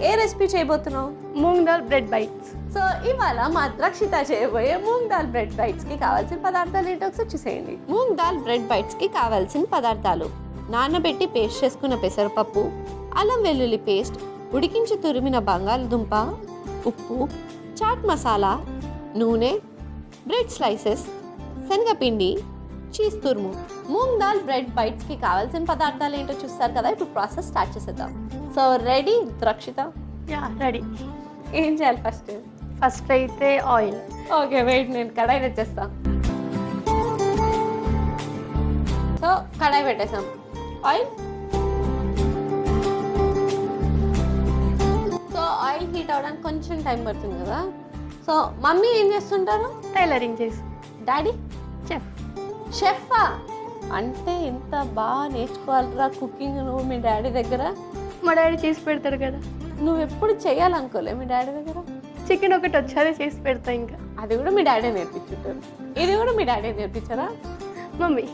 ఏ recipe చేయబోతున్నావు? Moong dal bread bites. So ఇవాళ మా రక్షిత చేయబోయే మూంగ్ దాల్ బ్రెడ్ బైట్స్ కి కావాల్సిన పదార్థాలు ఏంటో ఒకసారి చూసేయండి. మూంగ్ దాల్ బ్రెడ్ బైట్స్ కి కావాల్సిన పదార్థాలు: నానబెట్టి పేస్ట్ చేసుకున్న పెసరపప్పు, అల్లం వెల్లుల్లి పేస్ట్, ఉడికించి తురిమిన బంగాళదుంప, ఉప్పు, చాట్ మసాలా, నూనె, బ్రెడ్ స్లైసెస్, శనగపిండి, చీజ్ తురుము. మూంగ్ దాల్ బ్రెడ్ బైట్స్ కి కావాల్సిన పదార్థాలు ఏంటో చూస్తారు కదా. ఇప్పుడు ప్రాసెస్ స్టార్ట్ చేసేద్దాం. So ready Rakshita? Yeah ready. ఏం చేయాలి ఫస్ట్? ఫస్ట్ అయితే ఆయిల్. ఓకే వెయిట్, నేను కడాయి తెచ్చేస్తా. సో కడాయి పెట్టేసాం. ఆయిల్. సో ఆయిల్ హీట్ అవ్వడానికి కొంచెం టైం పడుతుంది కదా. సో మమ్మీ ఏం చేస్తుంటారు? టైలరింగ్ చేసి. డాడీ? చెఫ్. షెఫా? అంటే ఇంత బాగా నేర్చుకోవాలరా కుకింగ్ నువ్వు మీ డాడీ దగ్గర? మా డాడీ చేసి పెడతాడు కదా. నువ్వు ఎప్పుడు చేయాలనుకోలే మీ డాడీ దగ్గర? చికెన్ ఒకటి వచ్చాదే చేసి పెడతా. ఇంకా అది కూడా మీ డాడీ నేర్పించుంటారు. ఇది కూడా మీ డాడీ నేర్పించారా? మమ్మీ.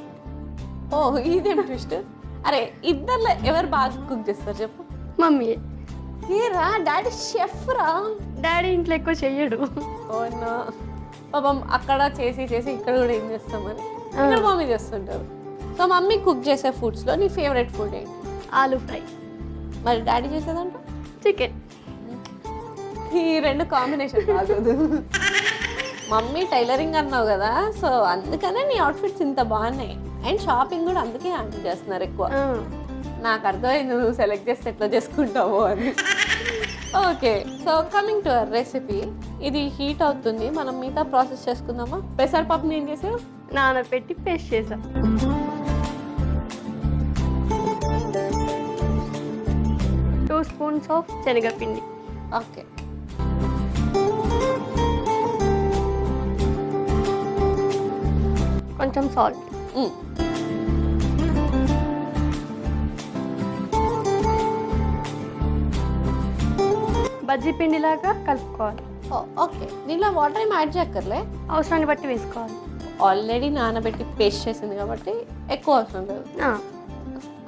ఓ ఇదేం ట్విస్ట్. అరే ఇద్దర్లో ఎవరు బాగా కుక్ చేస్తారు చెప్పు? మమ్మీ. ఏరా డాడీ షెఫ్ రా? డాడీ ఇంట్లో ఎక్కువ చెయ్యడు. ఓనా పాపం అక్కడ చేసి చేసి ఇక్కడ కూడా ఏం చేస్తామని ఇక్కడ మమ్మీ చేస్తుంటారు. సో మమ్మీ కుక్ చేసే ఫుడ్స్లో నీ ఫేవరెట్ ఫుడ్ ఏంటి? ఆలూ ఫ్రై. మరి డాడీ చేసేదంట? చికెన్. ఈ రెండు కాంబినేషన్ బాగోదు. మమ్మీ టైలరింగ్ అన్నావు కదా, సో అందుకనే నీ అవుట్ఫిట్స్ ఇంత బాగున్నాయి. అండ్ షాపింగ్ కూడా అందుకే హ్యాండిల్ చేస్తున్నారు ఎక్కువ. నాకు అర్థమైంది నువ్వు సెలెక్ట్ చేస్తే ఎట్లా చేసుకుంటావో అని. Okay, so coming to our recipe. ఇది హీట్ అవుతుంది, మనం మిగతా ప్రాసెస్ చేసుకుందామా? పెసరపప్పుని ఏం చేసావు? నానబెట్టి పేస్ట్ చేసా. 2 స్పూన్స్ ఆఫ్ శనగపిండి. ఓకే. కొంచెం సాల్ట్. బజ్జీ పిండిలాగా కలుపుకోవాలి. ఓకే, దీనిలో వాటర్ ఏం యాడ్ చేయక్కర్లే? అవసరాన్ని బట్టి వేసుకోవాలి. ఆల్రెడీ నానబెట్టి పేస్ట్ చేసింది కాబట్టి ఎక్కువ అవసరం లేదు.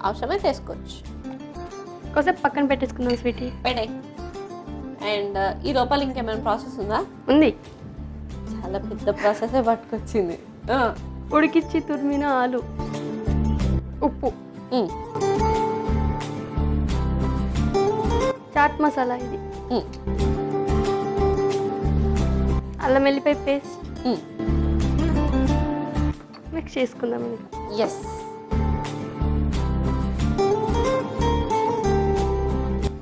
అవసరమైతే వేసుకోవచ్చు. కాసేపు పక్కన పెట్టేసుకుందాం స్వీటీ. పెడే. అండ్ ఈ లోపల ఇంకేమైనా ప్రాసెస్ ఉందా? ఉంది. చాలా పెద్ద ప్రాసెసే పట్టుకొచ్చింది. ఉడికిచ్చి తురిమిన ఆలు, ఉప్పు, చాట్ మసాలా, ఇది అల్లం వెల్లిపాయ పేస్ట్ మిక్స్ చేసుకుందాం. ఇంకా ఎస్.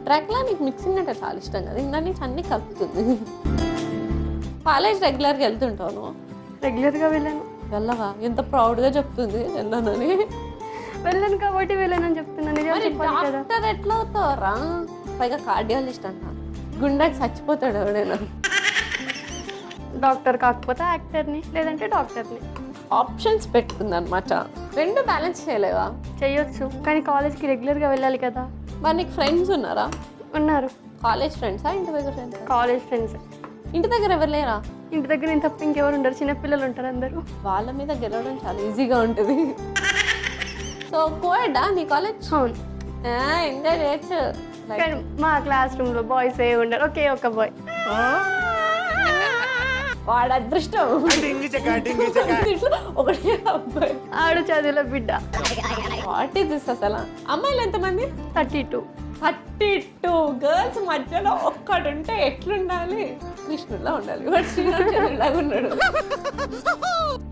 ట్రాక్లా నీకు మిక్సింగ్ అంటే చాలా ఇష్టం కదా, ఇందా నుంచి అన్నీ కలుపుతుంది. కాలేజ్ రెగ్యులర్గా వెళ్తుంటాను? రెగ్యులర్గా వెళ్ళాను. వెళ్ళవా? ఎంత ప్రౌడ్గా చెప్తుంది వెళ్ళానని. వెళ్ళాను కాబట్టి వెళ్ళానని చెప్తున్నాను. డాక్టర్ ఎట్లా అవుతావరా? పైగా కార్డియాలజిస్ట్ అంట. గుండెకి చచ్చిపోతాడు ఎవడైనా. డాక్టర్ కాకపోతే యాక్టర్ని, లేదంటే డాక్టర్ని. ఆప్షన్స్ పెట్టుకుందనమాట. రెండు బ్యాలెన్స్ చేయలేవా? చేయొచ్చు, కానీ కాలేజ్కి రెగ్యులర్గా వెళ్ళాలి కదా. మరి నీకు ఫ్రెండ్స్ ఉన్నారా? ఉన్నారు. కాలేజ్ ఫ్రెండ్సా, ఇంటి దగ్గర ఫ్రెండ్స్? College friends. ఇంటి దగ్గర ఎవరు లేరా? ఇంటి దగ్గర ఇంత తప్ప ఇంకెవరు ఉండరు, చిన్నపిల్లలు ఉంటారు అందరూ. వాళ్ళ మీద గెలవడం చాలా ఈజీగా ఉంటుంది. సో కోయడా నీ కాలేజ్? అవును. ఎంజాయ్ చేయొచ్చు. కానీ మా క్లాస్ రూమ్లో బాయ్స్ ఏ ఉండరు, ఒకే ఒక బాయ్. వాడు అదృష్టం. ఒకటే అబ్బాయి. ఆడు చదువుల బిడ్డ. వాట్ ఇస్ దిస్ అసలు? అమ్మాయిలు ఎంతమంది? 32. 32 గర్ల్స్ మధ్యలో ఒక్కడు ఉంటే ఎట్లుండాలి? కృష్ణుడిలా ఉండాలి. వాడు శ్రీరామచంద్రుడిలాగా ఉన్నాడు.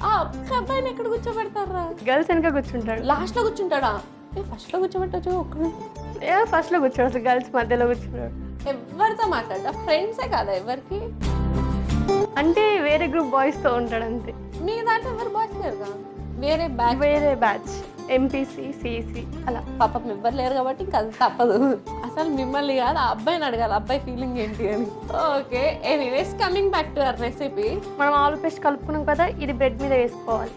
ఆ ఒక్క అబ్బాయిని ఎక్కడ కూర్చోబెడతారా? గర్ల్స్ వెనక కూర్చుంటాడు. లాస్ట్ లో కూర్చుంటాడా? ఫస్ట్ లో కూర్చోబెట్టచ్చు ఒక్కడు. ఫస్ట్ లో కూర్చోడు, గర్ల్స్ మధ్యలో కూర్చుంటాడు. ఎవరితో మాట్లాడతా? ఫ్రెండ్సే కాదా ఎవరికి? అంటే వేరే గ్రూప్ బాయ్స్ తో ఉంటాడు అంతే. మీ దాంట్లో ఎవరు బాయ్స్ లేరు కదా? వేరే బ్యాచ్. వేరే బ్యాచ్, ఎంపీసీ, సిఈసి అలా. పాపం ఎవ్వరు లేరు కాబట్టి ఇంకా అది తప్పదు. అసలు మిమ్మల్ని కాదు ఆ అబ్బాయిని అడగాలి, అబ్బాయి ఫీలింగ్ ఏంటి అని. Okay, anyways coming back to our recipe. మనం ఆలు పేస్ట్ కలుపుకున్నాం కదా, ఇది బ్రెడ్ మీద వేసుకోవాలి.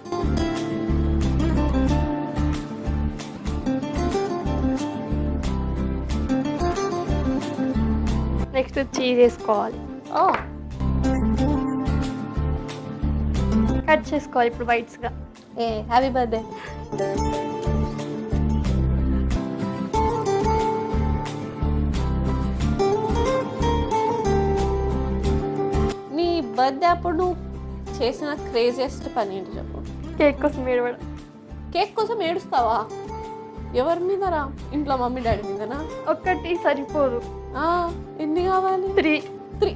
నెక్స్ట్ చీజ్ వేసుకోవాలి. ఓ కట్ చేసుకోవాలి ఇప్పుడు వైట్స్గా. A happy birthday. బర్త్డే అప్పుడు నువ్వు చేసిన క్రేజియస్ట్ పని ఏంటి చెప్పు? కేక్ కోసం ఏడవడం. కేక్ కోసం ఏడుస్తావా? ఎవరి మీదరా? ఇంట్లో మమ్మీ డాడీ మీదనా? ఒక్కటి సరిపోదు, ఎన్ని కావాలి? 3.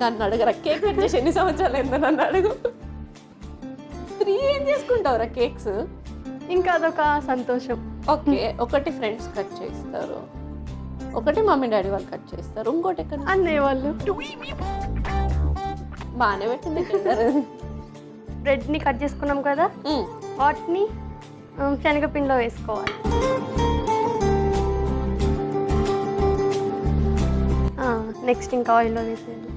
దాన్ని అడగరా, కేక్ కట్ చేసి ఎన్ని సంవత్సరాలు అయిందో నన్ను అడుగు. 3 ఏం చేసుకుంటావురా కేక్స్? ఇంకా అదొక సంతోషం. ఓకే, ఒకటి ఫ్రెండ్స్ కట్ చేస్తారు, ఒకటి మమ్మీ డాడీ వాళ్ళు కట్ చేస్తారు, ఇంకోటి ఎక్కడ? అన్నయ్య వాళ్ళు. బాగానే పెట్టింది. బ్రెడ్ని కట్ చేసుకున్నాం కదా, వాటిని శనగపిండిలో వేసుకోవాలి. నెక్స్ట్ ఇంకా ఆయిల్లో వేసేయాలి.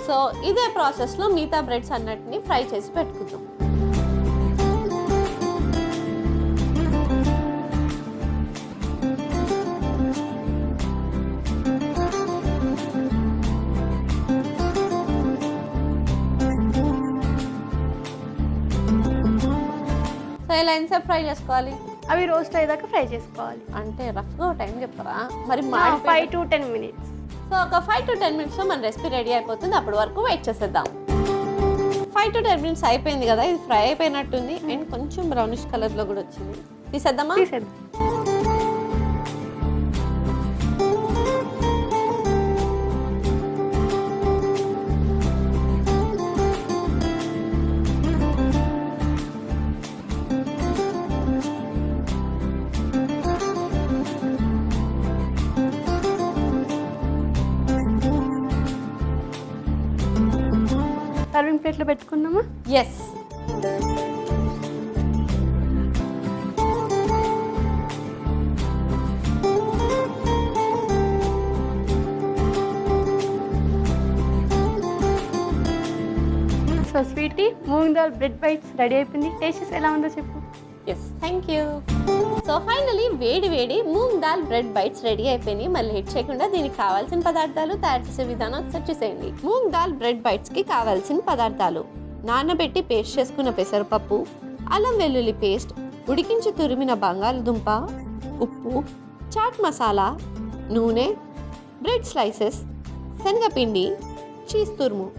సో ఇదే ప్రాసెస్లో మిగతా బ్రెడ్స్ అన్నిటిని ఫ్రై చేసి పెట్టుకుందాం. సో ఇలా ఎంతసేపు ఫ్రై చేసుకోవాలి? అవి రోస్ట్ అయ్యేదాకా ఫ్రై చేసుకోవాలి. అంటే రఫ్గా టైం చెప్పరా మరి? 5 to 10 minutes. సో ఒక 5 to 10 minutes మన రెసిపీ రెడీ అయిపోతుంది. అప్పటి వరకు వెయిట్ చేసేద్దాం. 5 to 10 minutes అయిపోయింది కదా, ఇది ఫ్రై అయిపోయినట్టుంది అండ్ కొంచెం బ్రౌనిష్ కలర్లో కూడా వచ్చింది. తీసేద్దామా? తీసేద్దాం. సర్వింగ్ ప్లేట్లో పెట్టుకుందామా? Yes. So sweetie, moong dal bread bites ready అయిపోయింది. టేస్ట్ ఎలా ఉందో చెప్పు. Yes, thank you. So finally వేడి వేడి moong dal bread bites ready అయిపోయినాయి. మళ్ళీ లేట్ చేయకుండా దీనికి కావాల్సిన పదార్థాలు తయారు చేసే విధానం ఒకసారి చూసేయండి. మూంగ్ దాల్ బ్రెడ్ బైట్స్ కి కావాల్సిన పదార్థాలు: నానబెట్టి పేస్ట్ చేసుకున్న పెసరపప్పు, అల్లం వెల్లుల్లి పేస్ట్, ఉడికించి తురిమిన బంగాళదుంప, ఉప్పు, చాట్ మసాలా, నూనె, బ్రెడ్ స్లైసెస్, శనగపిండి, చీజ్ తురుము.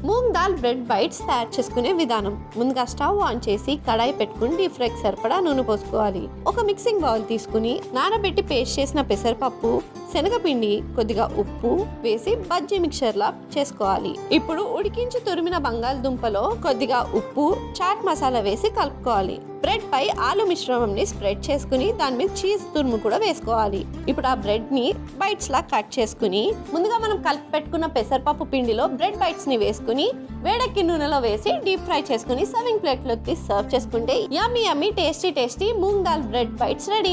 మూంగ్ దాల్ బ్రెడ్ బైట్స్ తయారు చేసుకునే విధానం: ముందుగా స్టవ్ ఆన్ చేసి కడాయి పెట్టుకుని డీప్ ఫ్రైకి సరిపడా నూనె పోసుకోవాలి. ఒక మిక్సింగ్ బౌల్ తీసుకుని నానబెట్టి పేస్ట్ చేసిన పెసరపప్పు, శనగపిండి, కొద్దిగా ఉప్పు వేసి బజ్జీ మిక్చర్ లా చేసుకోవాలి. ఇప్పుడు ఉడికించి తురిమిన బంగాళదుంపలో కొద్దిగా ఉప్పు, చాట్ మసాలా వేసి కలుపుకోవాలి. బ్రెడ్ పై ఆలు మిశ్రమంని స్ప్రెడ్ చేసుకుని దాని మీద చీజ్ తురుము కూడా వేసుకోవాలి. ఇప్పుడు ఆ బ్రెడ్ ని బైట్స్ లా కట్ చేసుకుని ముందుగా మనం కలిపి పెట్టుకున్న పెసరపప్పు పిండిలో బ్రెడ్ బైట్స్ ని వేసుకుని వేడెక్కి నూనెలో వేసి డీప్ ఫ్రై చేసుకుని సర్వింగ్ ప్లేట్ లో తీసి సర్వ్ చేసుకుంటే yummy yummy tasty tasty moong dal bread bites ready.